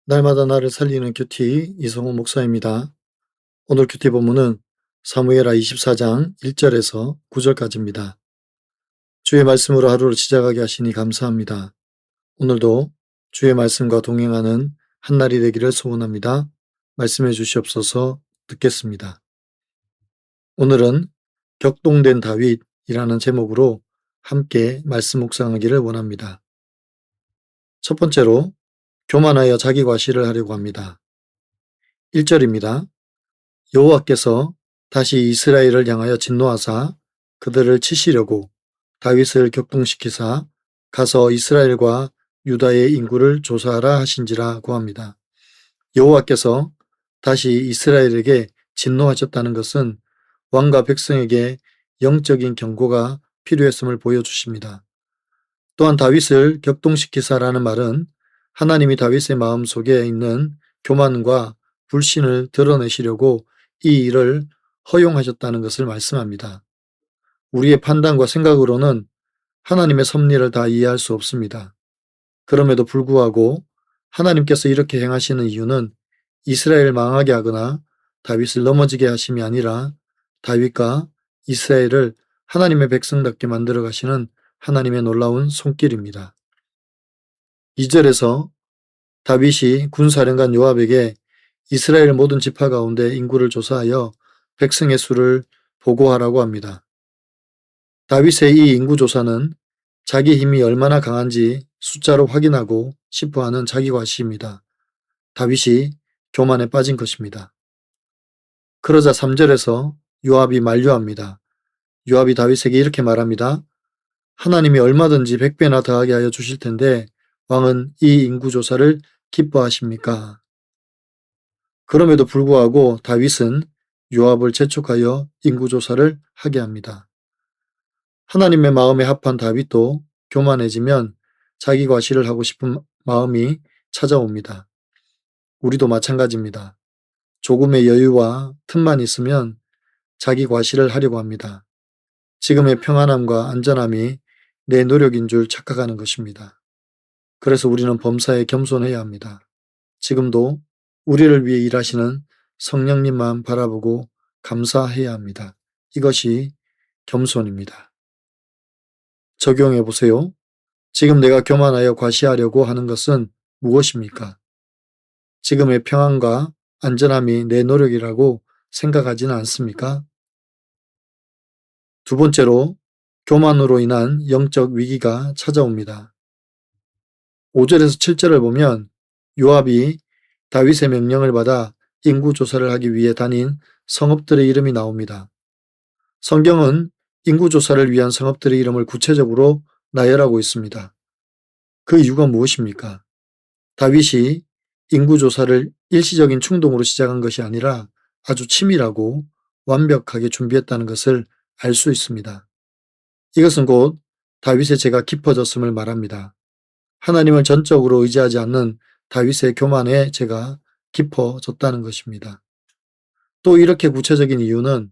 날마다 나를 살리는 큐티 이성호 목사입니다. 오늘 큐티 본문은 사무엘하 24장 1절에서 9절까지입니다. 주의 말씀으로 하루를 시작하게 하시니 감사합니다. 오늘도 주의 말씀과 동행하는 한날이 되기를 소원합니다. 말씀해 주시옵소서. 듣겠습니다. 오늘은 격동된 다윗이라는 제목으로 함께 말씀 묵상하기를 원합니다. 첫 번째로 교만하여 자기 과시를 하려고 합니다. 1절입니다. 여호와께서 다시 이스라엘을 향하여 진노하사 그들을 치시려고 다윗을 격동시키사 가서 이스라엘과 유다의 인구를 조사하라 하신지라고 합니다. 여호와께서 다시 이스라엘에게 진노하셨다는 것은 왕과 백성에게 영적인 경고가 필요했음을 보여주십니다. 또한 다윗을 격동시키사라는 말은 하나님이 다윗의 마음속에 있는 교만과 불신을 드러내시려고 이 일을 허용하셨다는 것을 말씀합니다. 우리의 판단과 생각으로는 하나님의 섭리를 다 이해할 수 없습니다. 그럼에도 불구하고 하나님께서 이렇게 행하시는 이유는 이스라엘을 망하게 하거나 다윗을 넘어지게 하심이 아니라 다윗과 이스라엘을 하나님의 백성답게 만들어 가시는 하나님의 놀라운 손길입니다. 2절에서 다윗이 군사령관 요압에게 이스라엘 모든 지파 가운데 인구를 조사하여 백성의 수를 보고하라고 합니다. 다윗의 이 인구 조사는 자기 힘이 얼마나 강한지 숫자로 확인하고 싶어하는 자기 과시입니다. 다윗이 교만에 빠진 것입니다. 그러자 3절에서 요압이 만류합니다. 요압이 다윗에게 이렇게 말합니다. 하나님이 얼마든지 100배나 더하게 하여 주실 텐데 왕은 이 인구 조사를 기뻐하십니까? 그럼에도 불구하고 다윗은 요압을 재촉하여 인구조사를 하게 합니다. 하나님의 마음에 합한 다윗도 교만해지면 자기 과시를 하고 싶은 마음이 찾아옵니다. 우리도 마찬가지입니다. 조금의 여유와 틈만 있으면 자기 과시를 하려고 합니다. 지금의 평안함과 안전함이 내 노력인 줄 착각하는 것입니다. 그래서 우리는 범사에 겸손해야 합니다. 지금도 우리를 위해 일하시는 성령님만 바라보고 감사해야 합니다. 이것이 겸손입니다. 적용해 보세요. 지금 내가 교만하여 과시하려고 하는 것은 무엇입니까? 지금의 평안과 안전함이 내 노력이라고 생각하지는 않습니까? 두 번째로 교만으로 인한 영적 위기가 찾아옵니다. 5절에서 7절을 보면 요압이 다윗의 명령을 받아 인구조사를 하기 위해 다닌 성읍들의 이름이 나옵니다. 성경은 인구조사를 위한 성읍들의 이름을 구체적으로 나열하고 있습니다. 그 이유가 무엇입니까? 다윗이 인구조사를 일시적인 충동으로 시작한 것이 아니라 아주 치밀하고 완벽하게 준비했다는 것을 알 수 있습니다. 이것은 곧 다윗의 죄가 깊어졌음을 말합니다. 하나님을 전적으로 의지하지 않는 다윗의 교만의 죄가 깊어졌다는 것입니다. 또 이렇게 구체적인 이유는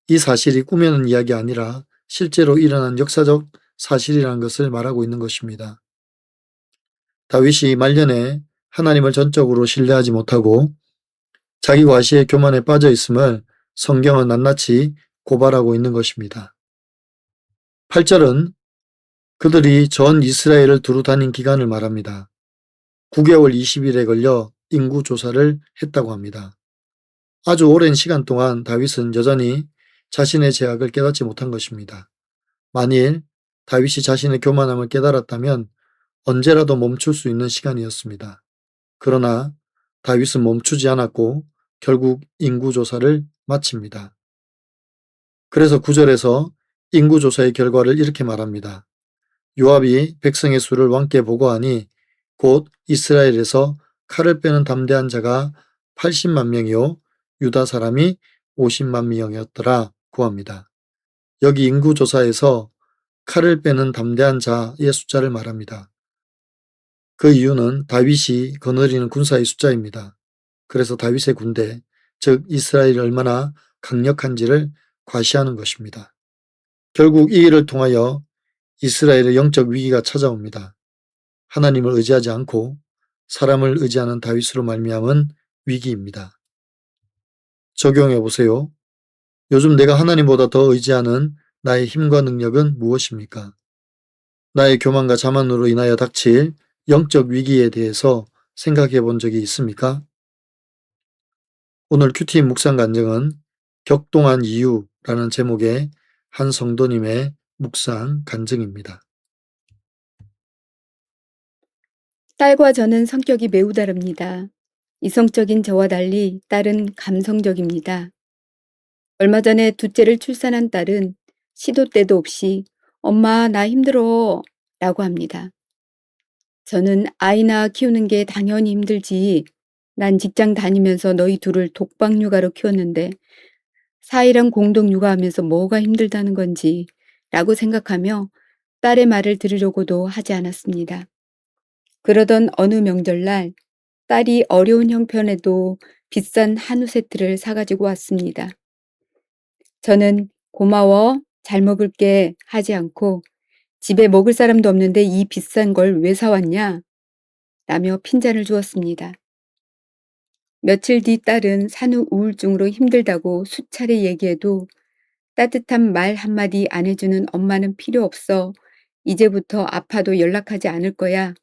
이 사실이 꾸며낸 이야기 아니라 실제로 일어난 역사적 사실이라는 것을 말하고 있는 것입니다. 다윗이 말년에 하나님을 전적으로 신뢰하지 못하고 자기 과시의 교만에 빠져 있음을 성경은 낱낱이 고발하고 있는 것입니다. 8절은 그들이 전 이스라엘을 두루 다닌 기간을 말합니다. 9개월 20일에 걸려 인구 조사를 했다고 합니다. 아주 오랜 시간 동안 다윗은 여전히 자신의 죄악을 깨닫지 못한 것입니다. 만일 다윗이 자신의 교만함을 깨달았다면 언제라도 멈출 수 있는 시간이었습니다. 그러나 다윗은 멈추지 않았고 결국 인구조사를 마칩니다. 그래서 9절에서 인구조사의 결과를 이렇게 말합니다. 요압이 백성의 수를 왕께 보고하니 곧 이스라엘에서 칼을 빼는 담대한 자가 80만 명이요 유다 사람이 50만 명이었더라고 합니다. 여기 인구조사에서 칼을 빼는 담대한 자의 숫자를 말합니다. 그 이유는 다윗이 거느리는 군사의 숫자입니다. 그래서 다윗의 군대, 즉 이스라엘이 얼마나 강력한지를 과시하는 것입니다. 결국 이 일을 통하여 이스라엘의 영적 위기가 찾아옵니다. 하나님을 의지하지 않고 사람을 의지하는 다윗으로 말미암은 위기입니다. 적용해 보세요. 요즘 내가 하나님보다 더 의지하는 나의 힘과 능력은 무엇입니까? 나의 교만과 자만으로 인하여 닥칠 영적 위기에 대해서 생각해 본 적이 있습니까? 오늘 큐티 묵상 간증은 격동한 이유라는 제목의 한 성도님의 묵상 간증입니다. 딸과 저는 성격이 매우 다릅니다. 이성적인 저와 달리 딸은 감성적입니다. 얼마 전에 둘째를 출산한 딸은 시도 때도 없이 엄마 나 힘들어 라고 합니다. 저는 아이나 키우는 게 당연히 힘들지. 난 직장 다니면서 너희 둘을 독박 육아로 키웠는데 사이랑 공동 육아하면서 뭐가 힘들다는 건지 라고 생각하며 딸의 말을 들으려고도 하지 않았습니다. 그러던 어느 명절날 딸이 어려운 형편에도 비싼 한우 세트를 사가지고 왔습니다. 저는 고마워, 잘 먹을게 하지 않고 집에 먹을 사람도 없는데 이 비싼 걸 왜 사왔냐? 라며 핀잔을 주었습니다. 며칠 뒤 딸은 산후 우울증으로 힘들다고 수차례 얘기해도 따뜻한 말 한마디 안 해주는 엄마는 필요 없어. 이제부터 아파도 연락하지 않을 거야.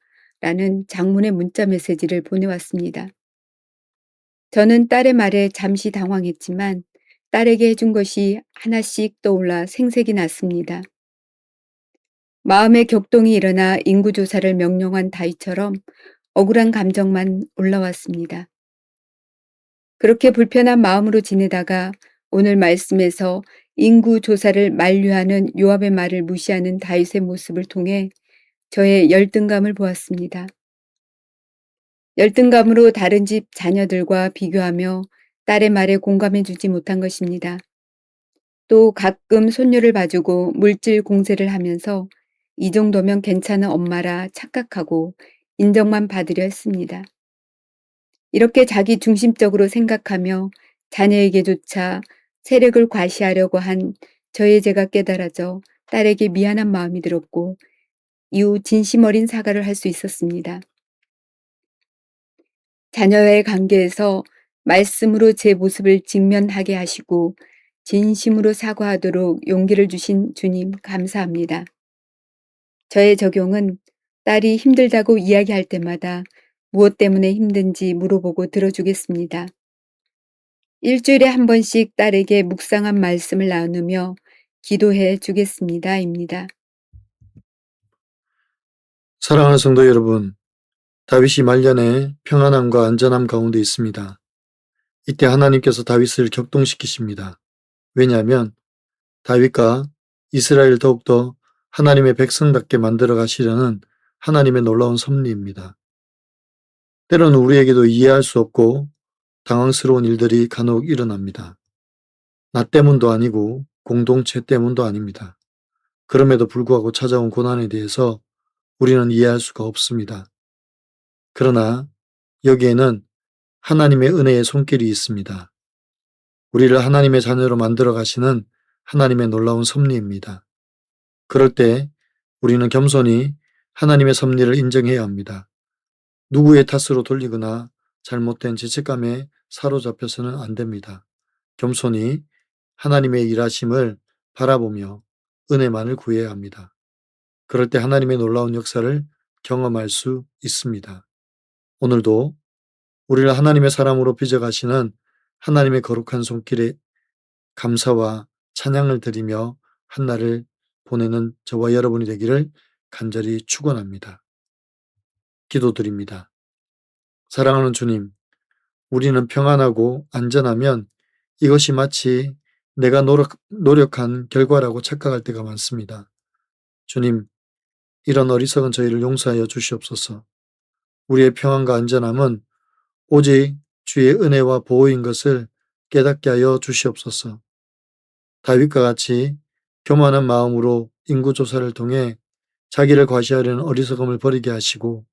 라는 장문의 문자 메시지를 보내왔습니다. 저는 딸의 말에 잠시 당황했지만 딸에게 해준 것이 하나씩 떠올라 생색이 났습니다. 마음의 격동이 일어나 인구조사를 명령한 다윗처럼 억울한 감정만 올라왔습니다. 그렇게 불편한 마음으로 지내다가 오늘 말씀에서 인구조사를 만류하는 요압의 말을 무시하는 다윗의 모습을 통해 저의 열등감을 보았습니다. 열등감으로 다른 집 자녀들과 비교하며 딸의 말에 공감해주지 못한 것입니다. 또 가끔 손녀를 봐주고 물질 공세를 하면서 이 정도면 괜찮은 엄마라 착각하고 인정만 받으려 했습니다. 이렇게 자기 중심적으로 생각하며 자녀에게조차 세력을 과시하려고 한 저의 죄가 깨달아져 딸에게 미안한 마음이 들었고 이후 진심 어린 사과를 할 수 있었습니다. 자녀와의 관계에서 말씀으로 제 모습을 직면하게 하시고 진심으로 사과하도록 용기를 주신 주님 감사합니다. 저의 적용은 딸이 힘들다고 이야기할 때마다 무엇 때문에 힘든지 물어보고 들어주겠습니다. 일주일에 한 번씩 딸에게 묵상한 말씀을 나누며 기도해 주겠습니다.입니다. 사랑하는 성도 여러분, 다윗이 말년에 평안함과 안전함 가운데 있습니다. 이때 하나님께서 다윗을 격동시키십니다. 왜냐하면 다윗과 이스라엘 더욱더 하나님의 백성답게 만들어 가시려는 하나님의 놀라운 섭리입니다. 때로는 우리에게도 이해할 수 없고 당황스러운 일들이 간혹 일어납니다. 나 때문도 아니고 공동체 때문도 아닙니다. 그럼에도 불구하고 찾아온 고난에 대해서 우리는 이해할 수가 없습니다. 그러나 여기에는 하나님의 은혜의 손길이 있습니다. 우리를 하나님의 자녀로 만들어 가시는 하나님의 놀라운 섭리입니다. 그럴 때 우리는 겸손히 하나님의 섭리를 인정해야 합니다. 누구의 탓으로 돌리거나 잘못된 죄책감에 사로잡혀서는 안 됩니다. 겸손히 하나님의 일하심을 바라보며 은혜만을 구해야 합니다. 그럴 때 하나님의 놀라운 역사를 경험할 수 있습니다. 오늘도 우리를 하나님의 사람으로 빚어가시는 하나님의 거룩한 손길에 감사와 찬양을 드리며 한날을 보내는 저와 여러분이 되기를 간절히 축원합니다. 기도드립니다. 사랑하는 주님, 우리는 평안하고 안전하면 이것이 마치 내가 노력한 결과라고 착각할 때가 많습니다. 주님, 이런 어리석은 저희를 용서하여 주시옵소서. 우리의 평안과 안전함은 오직 주의 은혜와 보호인 것을 깨닫게 하여 주시옵소서. 다윗과 같이 교만한 마음으로 인구조사를 통해 자기를 과시하려는 어리석음을 버리게 하시고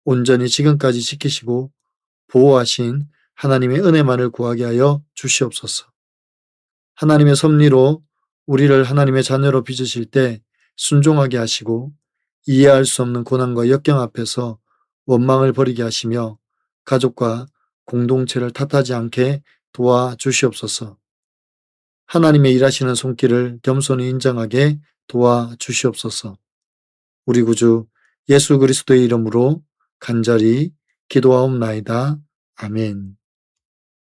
온전히 지금까지 지키시고 보호하신 하나님의 은혜만을 구하게 하여 주시옵소서. 하나님의 섭리로 우리를 하나님의 자녀로 빚으실 때 순종하게 하시고 이해할 수 없는 고난과 역경 앞에서 원망을 버리게 하시며 가족과 공동체를 탓하지 않게 도와주시옵소서. 하나님의 일하시는 손길을 겸손히 인정하게 도와주시옵소서. 우리 구주 예수 그리스도의 이름으로 간절히 기도하옵나이다. 아멘.